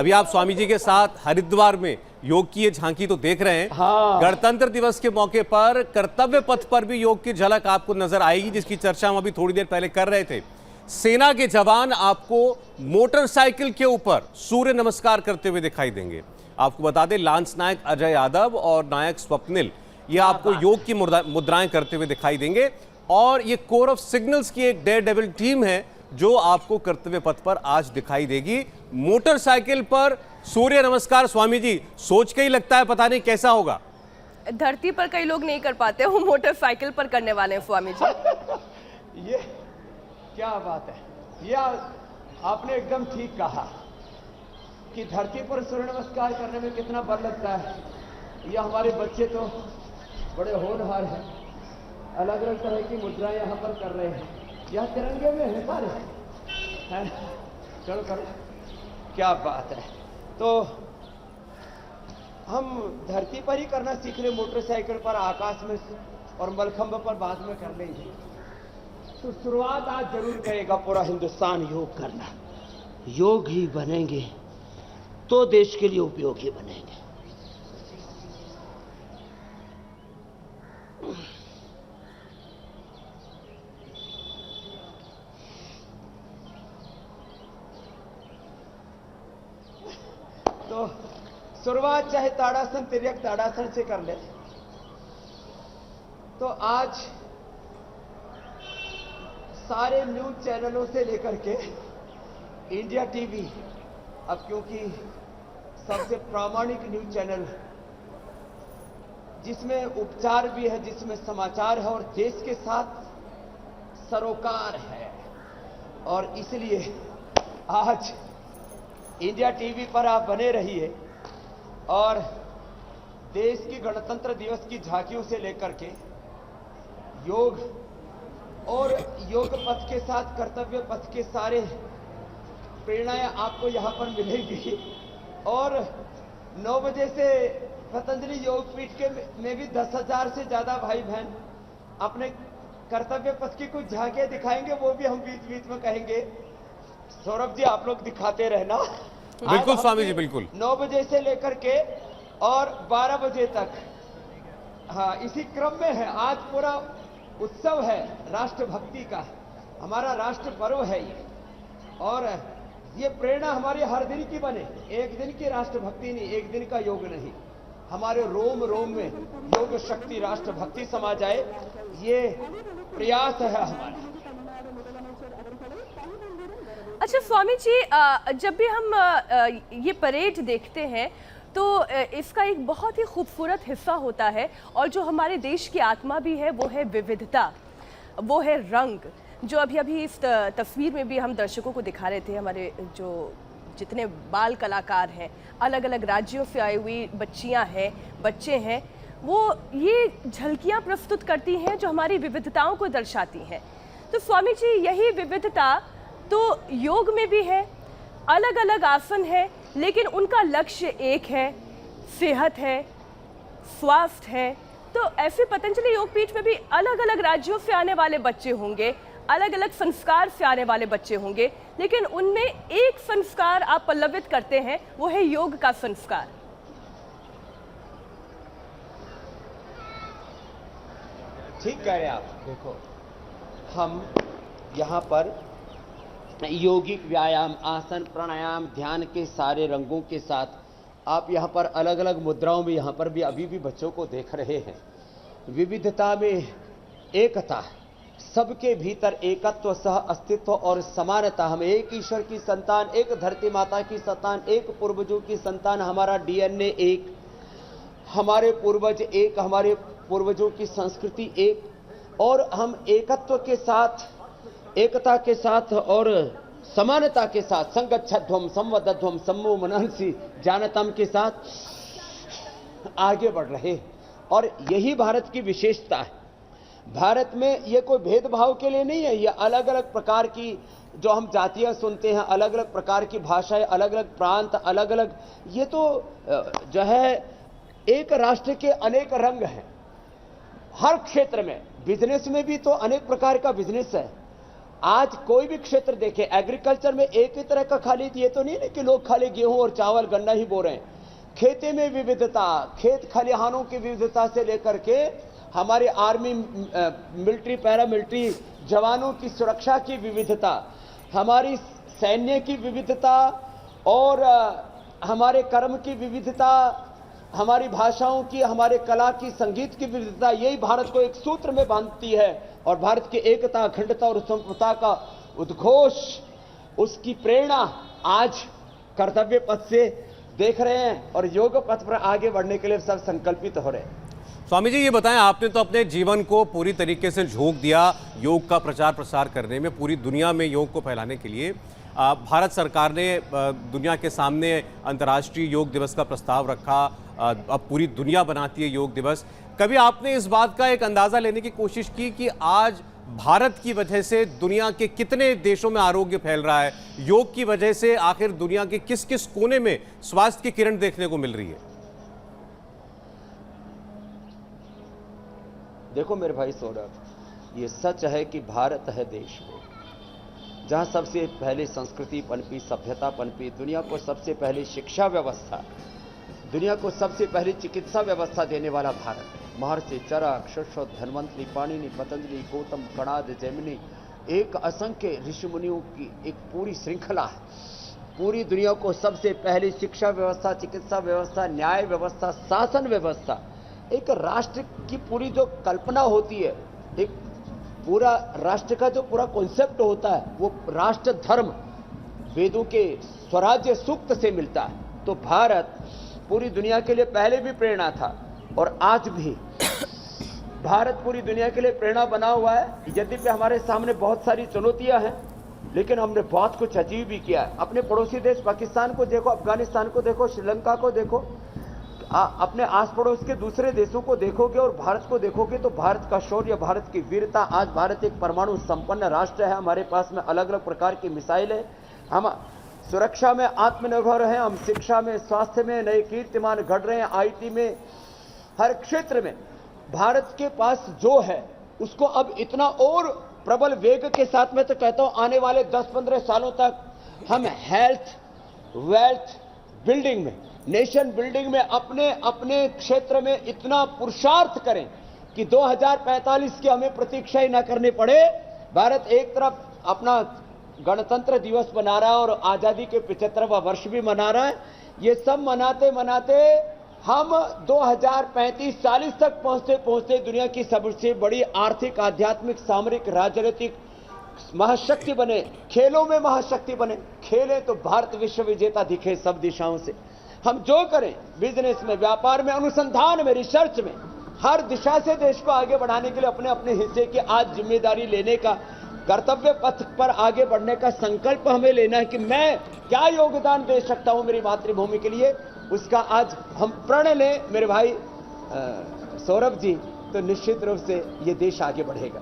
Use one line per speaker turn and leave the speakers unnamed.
अभी आप स्वामी जी के साथ हरिद्वार में योग की ये झांकी तो देख रहे हैं।
हाँ।
गणतंत्र दिवस के मौके पर कर्तव्य पथ पर भी योग की झलक आपको नजर आएगी, जिसकी चर्चा हम अभी थोड़ी देर पहले कर रहे थे। सेना के जवान आपको मोटरसाइकिल के ऊपर सूर्य नमस्कार करते हुए दिखाई देंगे। आपको बता दें, लांस नायक अजय यादव और नायक स्वप्निल ये आपको योग की मुद्राएं करते हुए दिखाई देंगे। और ये कोर ऑफ सिग्नल्स की एक डेयर डेविल टीम है जो आपको कर्तव्य पथ पर आज दिखाई देगी। मोटरसाइकिल पर सूर्य नमस्कार, स्वामी जी सोच के ही लगता है पता नहीं कैसा होगा।
धरती पर कई लोग नहीं कर पाते, वो मोटरसाइकिल पर करने वाले हैं स्वामी जी।
ये क्या बात है, ये आपने एकदम ठीक कहा कि धरती पर सूर्य नमस्कार करने में कितना बल लगता है। ये हमारे बच्चे तो बड़े होनहार हैं, अलग अलग तरह की मुद्राएं यहाँ पर कर रहे हैं। यह तिरंगे में है सारे हैं। चलो करो, क्या बात है। तो हम धरती पर ही करना सीख रहे, मोटरसाइकिल पर, आकाश में और मलखंभ पर बाद में कर लेंगे। तो शुरुआत आज जरूर करेगा पूरा हिंदुस्तान योग करना। योग ही बनेंगे तो देश के लिए उपयोगी बनेंगे। तो शुरुआत चाहे ताड़ासन, तिर्यक ताड़ासन से कर ले। तो आज सारे न्यूज चैनलों से लेकर के इंडिया टीवी, अब क्योंकि सबसे प्रामाणिक न्यूज चैनल, जिसमें उपचार भी है, जिसमें समाचार है और देश के साथ सरोकार है, और इसलिए आज इंडिया टीवी पर आप बने रहिए और देश की गणतंत्र दिवस की झांकियों से लेकर के योग और योग पथ के साथ कर्तव्य पथ के सारे प्रेरणाएं आपको यहां पर मिलेंगी। और 9 बजे से पतंजलि योग पीठ के में भी 10,000 से ज्यादा भाई बहन अपने कर्तव्य पथ की कुछ झांकियां दिखाएंगे, वो भी हम बीच बीच में कहेंगे। सौरभ जी आप लोग दिखाते रहना।
बिल्कुल स्वामी जी, बिल्कुल।
9 बजे से लेकर के और 12 बजे तक, हाँ इसी क्रम में है। आज पूरा उत्सव है राष्ट्रभक्ति का, हमारा राष्ट्र पर्व है ये, और ये प्रेरणा हमारे हर दिन की बने। एक दिन की राष्ट्रभक्ति नहीं, एक दिन का योग नहीं, हमारे रोम रोम में योग शक्ति राष्ट्रभक्ति समा जाए, ये प्रयास है हमारा।
अच्छा स्वामी जी, जब भी हम ये परेड देखते हैं तो इसका एक बहुत ही खूबसूरत हिस्सा होता है, और जो हमारे देश की आत्मा भी है वो है विविधता, वो है रंग। जो अभी अभी इस तस्वीर में भी हम दर्शकों को दिखा रहे थे, हमारे जो जितने बाल कलाकार हैं, अलग अलग राज्यों से आई हुई बच्चियां हैं, बच्चे हैं, वो ये झलकियां प्रस्तुत करती हैं जो हमारी विविधताओं को दर्शाती हैं। तो स्वामी जी, यही विविधता तो योग में भी है। अलग अलग आसन है, लेकिन उनका लक्ष्य एक है, सेहत है, स्वास्थ्य है। तो ऐसे पतंजलि योगपीठ में भी अलग अलग राज्यों से आने वाले बच्चे होंगे, अलग अलग संस्कार से आने वाले बच्चे होंगे, लेकिन उनमें एक संस्कार आप पल्लवित करते हैं, वो है योग का संस्कार।
ठीक कह रहे हैं आप। देखो, हम यहाँ पर योगिक व्यायाम, आसन, प्राणायाम, ध्यान के सारे रंगों के साथ आप यहाँ पर अलग अलग मुद्राओं में यहाँ पर भी अभी भी बच्चों को देख रहे हैं। विविधता में एकता, सबके भीतर एकत्व, सह अस्तित्व और समानता। हम एक ईश्वर की संतान, एक धरती माता की संतान, एक पूर्वजों की संतान। हमारा डीएनए एक, हमारे पूर्वज एक, हमारे पूर्वजों की संस्कृति एक, और हम एकत्व के साथ, एकता के साथ और समानता के साथ, संगच्छध्वम संवदध्वम सम्मो मनंसी जानतम के साथ आगे बढ़ रहे। और यही भारत की विशेषता है। भारत में ये कोई भेदभाव के लिए नहीं है, ये अलग अलग प्रकार की जो हम जातियां सुनते हैं, अलग अलग प्रकार की भाषाएं, अलग अलग प्रांत, अलग अलग, ये तो जो है एक राष्ट्र के अनेक रंग हैं। हर क्षेत्र में, बिजनेस में भी तो अनेक प्रकार का बिजनेस है। आज कोई भी क्षेत्र देखें, एग्रीकल्चर में एक ही तरह का खाली ये तो नहीं है कि लोग खाली गेहूं और चावल गन्ना ही बो रहे हैं। खेती में विविधता, खेत खलिहानों की विविधता से लेकर के हमारे आर्मी, मिलिट्री, पैरा मिलिट्री जवानों की सुरक्षा की विविधता, हमारी सैन्य की विविधता और हमारे कर्म की विविधता, हमारी भाषाओं की, हमारे कला की, संगीत की विविधता, यही भारत को एक सूत्र में बांधती है और भारत की एकता, अखंडता और संप्रभुता का उद्घोष, उसकी प्रेरणा आज कर्तव्य पथ से देख रहे हैं और योग पथ पर आगे बढ़ने के लिए सब संकल्पित हो रहे हैं।
स्वामी जी, ये बताएं, आपने तो अपने जीवन को पूरी तरीके से झोंक दिया योग का प्रचार प्रसार करने में, पूरी दुनिया में योग को फैलाने के लिए। भारत सरकार ने दुनिया के सामने अंतर्राष्ट्रीय योग दिवस का प्रस्ताव रखा, अब पूरी दुनिया बनाती है योग दिवस। कभी आपने इस बात का एक अंदाज़ा लेने की कोशिश की कि आज भारत की वजह से दुनिया के कितने देशों में आरोग्य फैल रहा है, योग की वजह से आखिर दुनिया के किस किस कोने में स्वास्थ्य की किरण देखने को मिल रही है?
देखो मेरे भाई सौरभ, ये सच है कि भारत है देश में जहां सबसे पहले संस्कृति पनपी, सभ्यता पनपी, दुनिया को सबसे पहले शिक्षा व्यवस्था, दुनिया को सबसे पहले चिकित्सा व्यवस्था देने वाला भारत। महर्षि चरक, शुश्रुत, धन्वंतरि, पाणिनि, पतंजलि, गौतम, कणाद, जैमिनी, एक असंख्य ऋषि मुनियों की एक पूरी श्रृंखला है। पूरी दुनिया को सबसे पहले शिक्षा व्यवस्था, चिकित्सा व्यवस्था, न्याय व्यवस्था, शासन व्यवस्था, एक राष्ट्र की पूरी जो कल्पना होती है, एक पूरा राष्ट्र का जो पूरा कॉन्सेप्ट होता है, वो राष्ट्र धर्म वेदों के स्वराज्य सूक्त से मिलता है। तो भारत पूरी दुनिया के लिए पहले भी प्रेरणा था और आज भी भारत पूरी दुनिया के लिए प्रेरणा बना हुआ है। यद्यपि हमारे सामने बहुत सारी चुनौतियां हैं, लेकिन हमने बहुत कुछ अचीव भी किया है। अपने पड़ोसी देश पाकिस्तान को देखो, अफगानिस्तान को देखो, श्रीलंका को देखो, अपने आस पड़ोस के दूसरे देशों को देखोगे और भारत को देखोगे तो भारत का शौर्य, भारत की वीरता, आज भारत एक परमाणु संपन्न राष्ट्र है। हमारे पास में अलग अलग प्रकार की मिसाइलें, हम सुरक्षा में आत्मनिर्भर हैं, हम शिक्षा में, स्वास्थ्य में नए कीर्तिमान गढ़ रहे हैं, आईटी में, हर क्षेत्र में भारत के पास जो है उसको अब इतना और प्रबल वेग के साथ में तो कहता हूं आने वाले 10-15 सालों तक हम हेल्थ, वेल्थ बिल्डिंग में, नेशन बिल्डिंग में अपने अपने क्षेत्र में इतना पुरुषार्थ करें कि 2045 की हमें प्रतीक्षा ही ना करनी पड़े। भारत एक तरफ अपना गणतंत्र दिवस मना रहा है और आजादी के 75वां वर्ष भी मना रहा है। ये सब मनाते मनाते हम 2035-40 तक पहुंचते पहुंचते दुनिया की सबसे बड़ी आर्थिक, आध्यात्मिक, सामरिक, राजनीतिक महाशक्ति बने, खेलों में महाशक्ति बने। खेले तो भारत विश्व विजेता दिखे सब दिशाओं से। हम जो करें, बिजनेस में, व्यापार में, अनुसंधान में, रिसर्च में, हर दिशा से देश को आगे बढ़ाने के लिए अपने अपने हिस्से की आज जिम्मेदारी लेने का, कर्तव्य पथ पर आगे बढ़ने का संकल्प हमें लेना है कि मैं क्या योगदान दे सकता हूं मेरी मातृभूमि के लिए। उसका आज हम प्रण लें मेरे भाई सौरभ जी, तो निश्चित रूप से ये देश आगे बढ़ेगा।